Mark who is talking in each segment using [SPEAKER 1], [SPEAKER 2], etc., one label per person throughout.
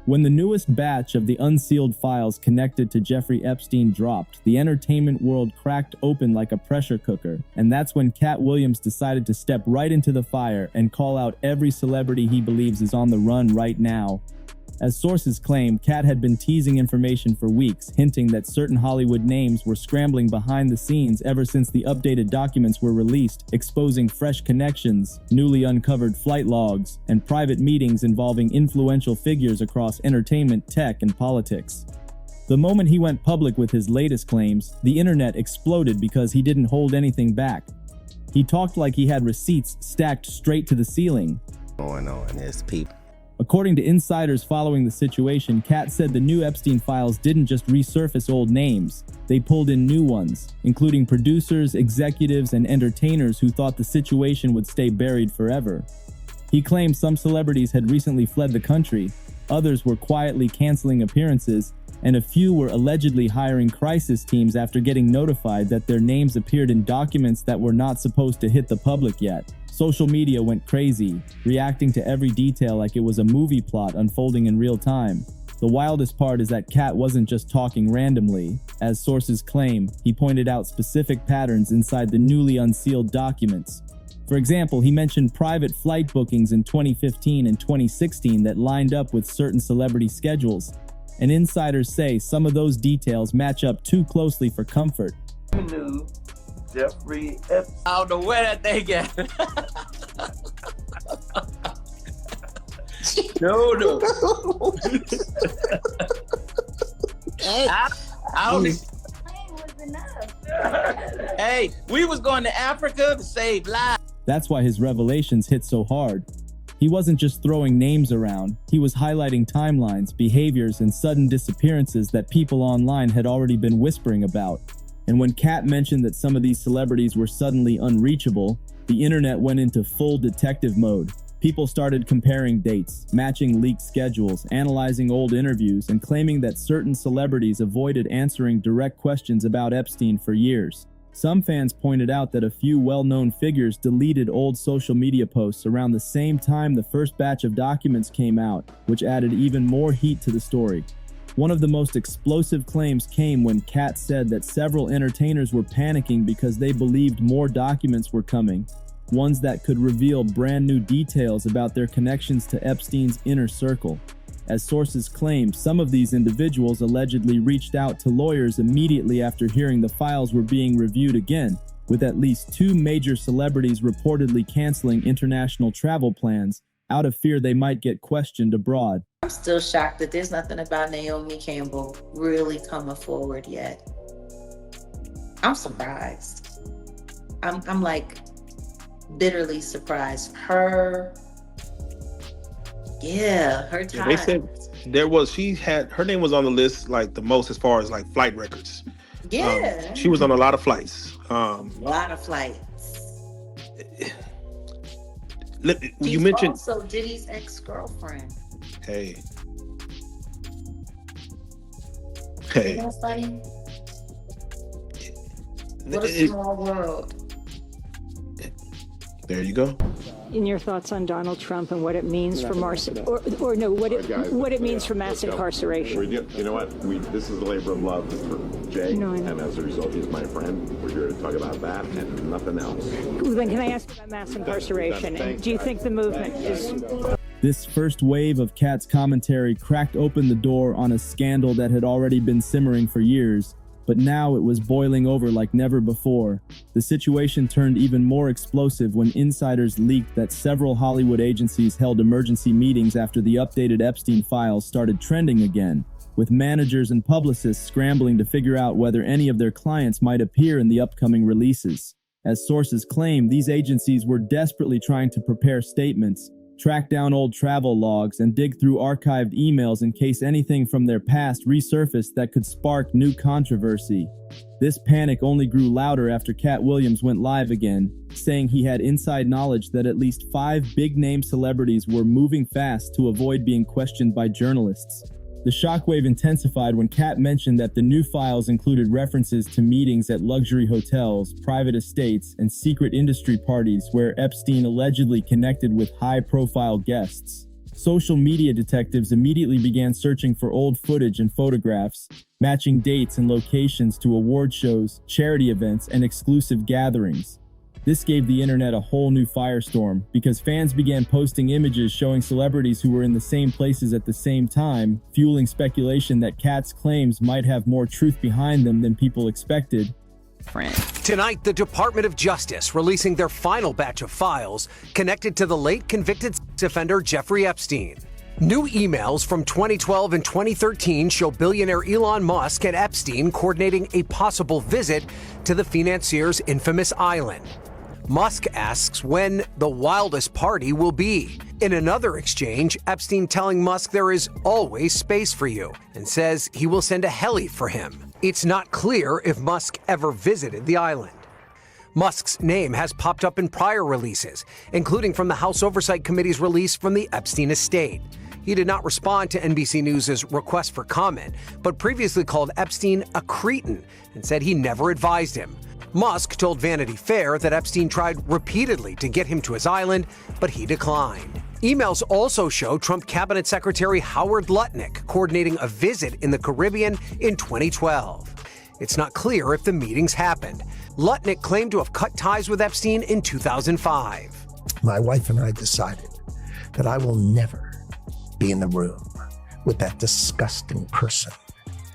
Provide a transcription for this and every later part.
[SPEAKER 1] When the newest batch of the unsealed files connected to Jeffrey Epstein dropped, the entertainment world cracked open like a pressure cooker, and that's when Katt Williams decided to step right into the fire and call out every celebrity he believes is on the run right now. As sources claim, Katt had been teasing information for weeks, hinting that certain Hollywood names were scrambling behind the scenes ever since the updated documents were released, exposing fresh connections, newly uncovered flight logs, and private meetings involving influential figures across entertainment, tech, and politics. The moment he went public with his latest claims, the internet exploded because he didn't hold anything back. He talked like he had receipts stacked straight to the ceiling.
[SPEAKER 2] Going on, there's people.
[SPEAKER 1] According to insiders following the situation, Katt said the new Epstein files didn't just resurface old names, they pulled in new ones, including producers, executives, and entertainers who thought the situation would stay buried forever. He claimed some celebrities had recently fled the country, others were quietly canceling appearances, and a few were allegedly hiring crisis teams after getting notified that their names appeared in documents that were not supposed to hit the public yet. Social media went crazy, reacting to every detail like it was a movie plot unfolding in real time. The wildest part is that Katt wasn't just talking randomly. As sources claim, he pointed out specific patterns inside the newly unsealed documents. For example, he mentioned private flight bookings in 2015 and 2016 that lined up with certain celebrity schedules. And insiders say some of those details match up too closely for comfort.
[SPEAKER 3] Jeffrey Epstein.
[SPEAKER 4] I don't know where that thing at. No. I don't even. Hey, we was going to Africa to save lives.
[SPEAKER 1] That's why his revelations hit so hard. He wasn't just throwing names around, he was highlighting timelines, behaviors, and sudden disappearances that people online had already been whispering about. And when Katt mentioned that some of these celebrities were suddenly unreachable, the internet went into full detective mode. People started comparing dates, matching leaked schedules, analyzing old interviews, and claiming that certain celebrities avoided answering direct questions about Epstein for years. Some fans pointed out that a few well-known figures deleted old social media posts around the same time the first batch of documents came out, which added even more heat to the story. One of the most explosive claims came when Katt said that several entertainers were panicking because they believed more documents were coming, ones that could reveal brand new details about their connections to Epstein's inner circle. As sources claim, some of these individuals allegedly reached out to lawyers immediately after hearing the files were being reviewed again, with at least 2 major celebrities reportedly canceling international travel plans out of fear they might get questioned abroad.
[SPEAKER 5] I'm still shocked that there's nothing about Naomi Campbell really coming forward yet. I'm surprised. I'm like bitterly surprised. Her time.
[SPEAKER 6] Yeah, they said her name was on the list like the most as far as like flight records.
[SPEAKER 5] Yeah.
[SPEAKER 6] She was on a lot of flights.
[SPEAKER 5] A lot of flights.
[SPEAKER 6] You mentioned
[SPEAKER 5] also Diddy's ex-girlfriend.
[SPEAKER 6] Hey.
[SPEAKER 5] Isn't that funny? What a small world.
[SPEAKER 6] There you go.
[SPEAKER 7] In your thoughts on Donald Trump and what it means for mass incarceration.
[SPEAKER 8] You know what? This is a labor of love for Jay, and as a result, he's my friend. We're here to talk about that and nothing else.
[SPEAKER 7] Then can I ask about mass incarceration? And do you think the movement is...
[SPEAKER 1] This first wave of Katt's commentary cracked open the door on a scandal that had already been simmering for years, but now it was boiling over like never before. The situation turned even more explosive when insiders leaked that several Hollywood agencies held emergency meetings after the updated Epstein files started trending again, with managers and publicists scrambling to figure out whether any of their clients might appear in the upcoming releases. As sources claim, these agencies were desperately trying to prepare statements, track down old travel logs, and dig through archived emails in case anything from their past resurfaced that could spark new controversy. This panic only grew louder after Katt Williams went live again, saying he had inside knowledge that at least 5 big-name celebrities were moving fast to avoid being questioned by journalists. The shockwave intensified when Katt mentioned that the new files included references to meetings at luxury hotels, private estates, and secret industry parties where Epstein allegedly connected with high-profile guests. Social media detectives immediately began searching for old footage and photographs, matching dates and locations to award shows, charity events, and exclusive gatherings. This gave the internet a whole new firestorm because fans began posting images showing celebrities who were in the same places at the same time, fueling speculation that Katt's claims might have more truth behind them than people expected.
[SPEAKER 3] Tonight, the Department of Justice releasing their final batch of files connected to the late convicted sex offender Jeffrey Epstein. New emails from 2012 and 2013 show billionaire Elon Musk and Epstein coordinating a possible visit to the financier's infamous island. Musk asks when the wildest party will be. In another exchange, Epstein telling Musk there is always space for you and says he will send a heli for him. It's not clear if Musk ever visited the island. Musk's name has popped up in prior releases, including from the House Oversight Committee's release from the Epstein estate. He did not respond to NBC News' request for comment, but previously called Epstein a cretin and said he never advised him. Musk told Vanity Fair that Epstein tried repeatedly to get him to his island, but he declined. Emails also show Trump Cabinet Secretary Howard Lutnick coordinating a visit in the Caribbean in 2012. It's not clear if the meetings happened. Lutnick claimed to have cut ties with Epstein in 2005.
[SPEAKER 9] My wife and I decided that I will never be in the room with that disgusting person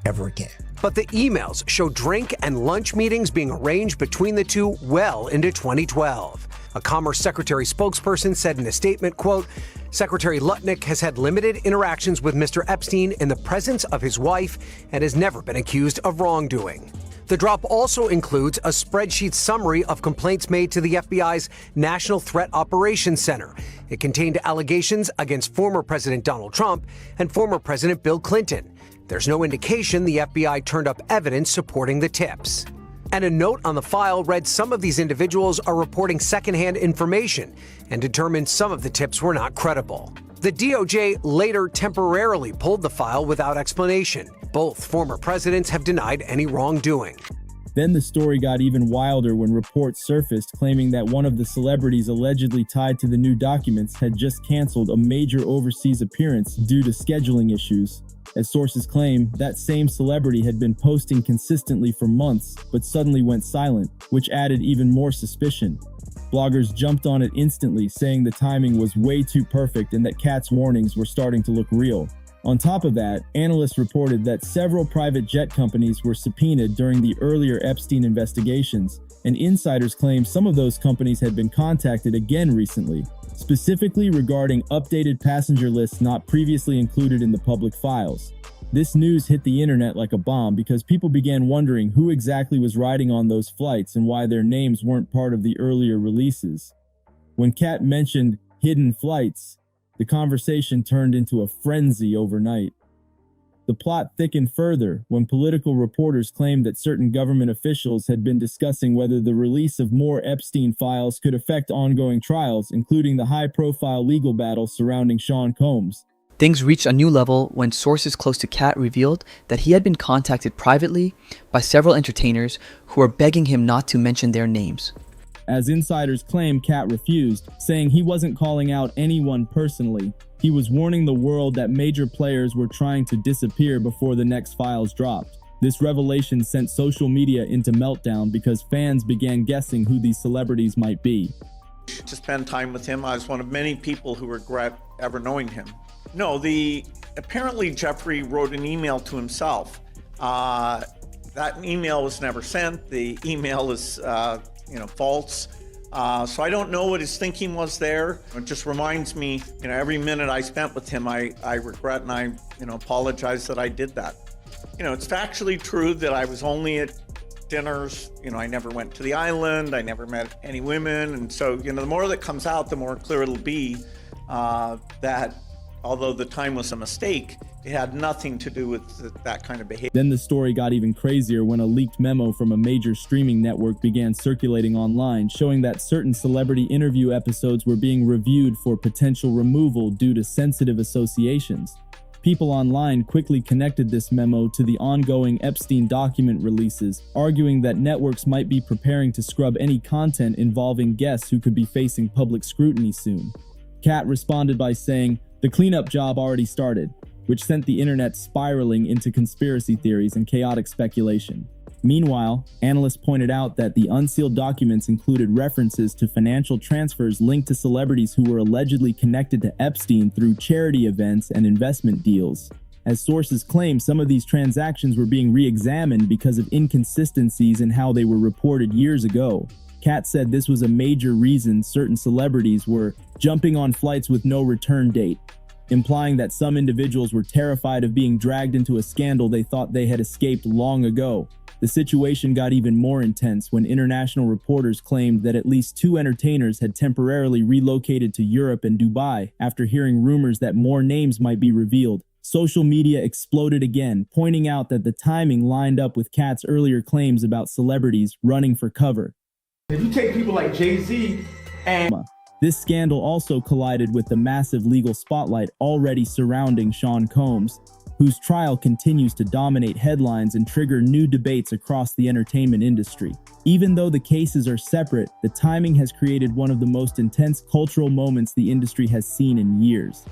[SPEAKER 9] ever again.
[SPEAKER 3] But the emails show drink and lunch meetings being arranged between the two well into 2012. A Commerce Secretary spokesperson said in a statement, quote, Secretary Lutnick has had limited interactions with Mr. Epstein in the presence of his wife and has never been accused of wrongdoing. The drop also includes a spreadsheet summary of complaints made to the FBI's National Threat Operations Center. It contained allegations against former President Donald Trump and former President Bill Clinton. There's no indication the FBI turned up evidence supporting the tips. And a note on the file read some of these individuals are reporting secondhand information and determined some of the tips were not credible. The DOJ later temporarily pulled the file without explanation. Both former presidents have denied any wrongdoing.
[SPEAKER 1] Then the story got even wilder when reports surfaced claiming that one of the celebrities allegedly tied to the new documents had just canceled a major overseas appearance due to scheduling issues. As sources claim, that same celebrity had been posting consistently for months, but suddenly went silent, which added even more suspicion. Bloggers jumped on it instantly, saying the timing was way too perfect and that Katt's warnings were starting to look real. On top of that, analysts reported that several private jet companies were subpoenaed during the earlier Epstein investigations, and insiders claim some of those companies had been contacted again recently, specifically regarding updated passenger lists not previously included in the public files. This news hit the internet like a bomb because people began wondering who exactly was riding on those flights and why their names weren't part of the earlier releases. When Katt mentioned hidden flights, the conversation turned into a frenzy overnight. The plot thickened further when political reporters claimed that certain government officials had been discussing whether the release of more Epstein files could affect ongoing trials, including the high-profile legal battle surrounding Sean Combs.
[SPEAKER 10] Things reached a new level when sources close to Katt revealed that he had been contacted privately by several entertainers who were begging him not to mention their names.
[SPEAKER 1] As insiders claim, Katt refused, saying he wasn't calling out anyone personally. He was warning the world that major players were trying to disappear before the next files dropped. This revelation sent social media into meltdown because fans began guessing who these celebrities might be.
[SPEAKER 11] To spend time with him, I was one of many people who regret ever knowing him. No, apparently Jeffrey wrote an email to himself. That email was never sent. The email is false. So I don't know what his thinking was there. It just reminds me, every minute I spent with him, I regret and I, apologize that I did that. It's factually true that I was only at dinners. I never went to the island. I never met any women. And so, the more that comes out, the more clear it'll be that although the time was a mistake, it had nothing to do with that kind of behavior.
[SPEAKER 1] Then the story got even crazier when a leaked memo from a major streaming network began circulating online, showing that certain celebrity interview episodes were being reviewed for potential removal due to sensitive associations. People online quickly connected this memo to the ongoing Epstein document releases, arguing that networks might be preparing to scrub any content involving guests who could be facing public scrutiny soon. Katt responded by saying, The cleanup job already started, which sent the internet spiraling into conspiracy theories and chaotic speculation. Meanwhile, analysts pointed out that the unsealed documents included references to financial transfers linked to celebrities who were allegedly connected to Epstein through charity events and investment deals. As sources claim, some of these transactions were being re-examined because of inconsistencies in how they were reported years ago. Katt said this was a major reason certain celebrities were jumping on flights with no return date, implying that some individuals were terrified of being dragged into a scandal they thought they had escaped long ago. The situation got even more intense when international reporters claimed that at least 2 entertainers had temporarily relocated to Europe and Dubai after hearing rumors that more names might be revealed. Social media exploded again, pointing out that the timing lined up with Katt's earlier claims about celebrities running for cover.
[SPEAKER 12] If you take people like Jay-Z and...
[SPEAKER 1] This scandal also collided with the massive legal spotlight already surrounding Sean Combs, whose trial continues to dominate headlines and trigger new debates across the entertainment industry. Even though the cases are separate, the timing has created one of the most intense cultural moments the industry has seen in years.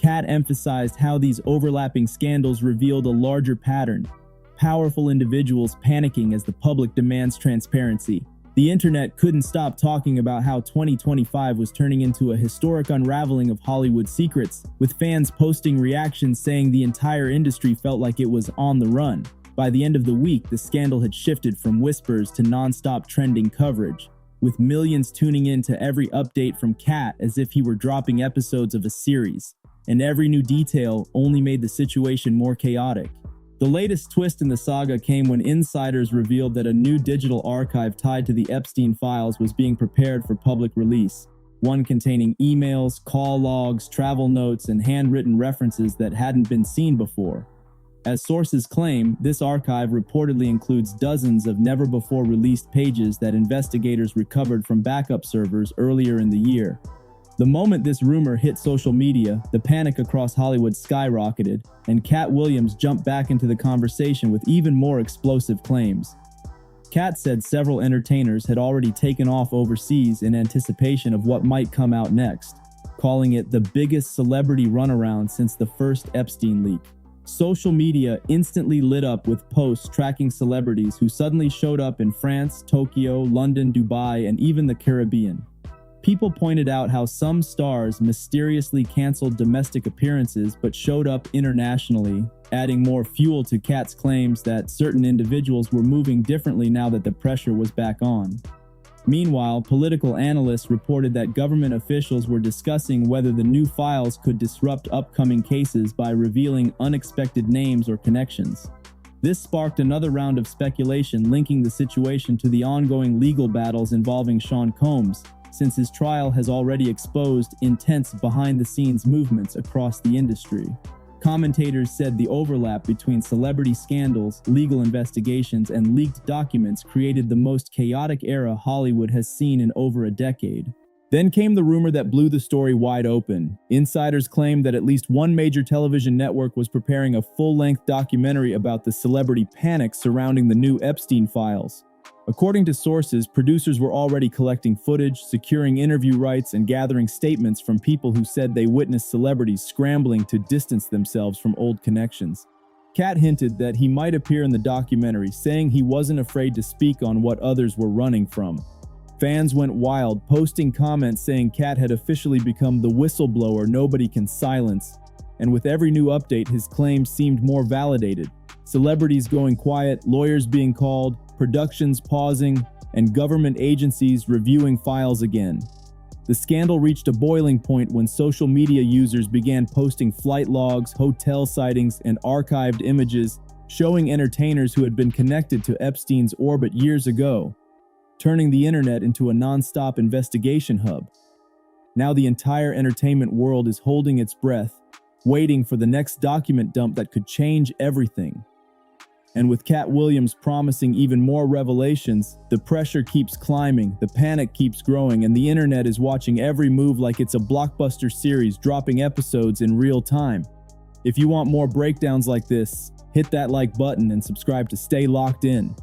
[SPEAKER 1] Katt emphasized how these overlapping scandals revealed a larger pattern: powerful individuals panicking as the public demands transparency. The internet couldn't stop talking about how 2025 was turning into a historic unraveling of Hollywood secrets, with fans posting reactions saying the entire industry felt like it was on the run. By the end of the week, the scandal had shifted from whispers to non-stop trending coverage, with millions tuning in to every update from Katt as if he were dropping episodes of a series, and every new detail only made the situation more chaotic. The latest twist in the saga came when insiders revealed that a new digital archive tied to the Epstein files was being prepared for public release, one containing emails, call logs, travel notes, and handwritten references that hadn't been seen before. As sources claim, this archive reportedly includes dozens of never-before-released pages that investigators recovered from backup servers earlier in the year. The moment this rumor hit social media, the panic across Hollywood skyrocketed, and Katt Williams jumped back into the conversation with even more explosive claims. Katt said several entertainers had already taken off overseas in anticipation of what might come out next, calling it the biggest celebrity runaround since the first Epstein leak. Social media instantly lit up with posts tracking celebrities who suddenly showed up in France, Tokyo, London, Dubai, and even the Caribbean. People pointed out how some stars mysteriously canceled domestic appearances but showed up internationally, adding more fuel to Katt's claims that certain individuals were moving differently now that the pressure was back on. Meanwhile, political analysts reported that government officials were discussing whether the new files could disrupt upcoming cases by revealing unexpected names or connections. This sparked another round of speculation linking the situation to the ongoing legal battles involving Sean Combs, since his trial has already exposed intense behind-the-scenes movements across the industry. Commentators said the overlap between celebrity scandals, legal investigations, and leaked documents created the most chaotic era Hollywood has seen in over a decade. Then came the rumor that blew the story wide open. Insiders claimed that at least one major television network was preparing a full-length documentary about the celebrity panic surrounding the new Epstein files. According to sources, producers were already collecting footage, securing interview rights, and gathering statements from people who said they witnessed celebrities scrambling to distance themselves from old connections. Katt hinted that he might appear in the documentary, saying he wasn't afraid to speak on what others were running from. Fans went wild, posting comments saying Katt had officially become the whistleblower nobody can silence, and with every new update, his claims seemed more validated. Celebrities going quiet, lawyers being called, productions pausing, and government agencies reviewing files again. The scandal reached a boiling point when social media users began posting flight logs, hotel sightings, and archived images showing entertainers who had been connected to Epstein's orbit years ago, turning the internet into a non-stop investigation hub. Now the entire entertainment world is holding its breath, waiting for the next document dump that could change everything. And with Katt Williams promising even more revelations, the pressure keeps climbing, the panic keeps growing, and the internet is watching every move like it's a blockbuster series dropping episodes in real time. If you want more breakdowns like this, hit that like button and subscribe to stay locked in.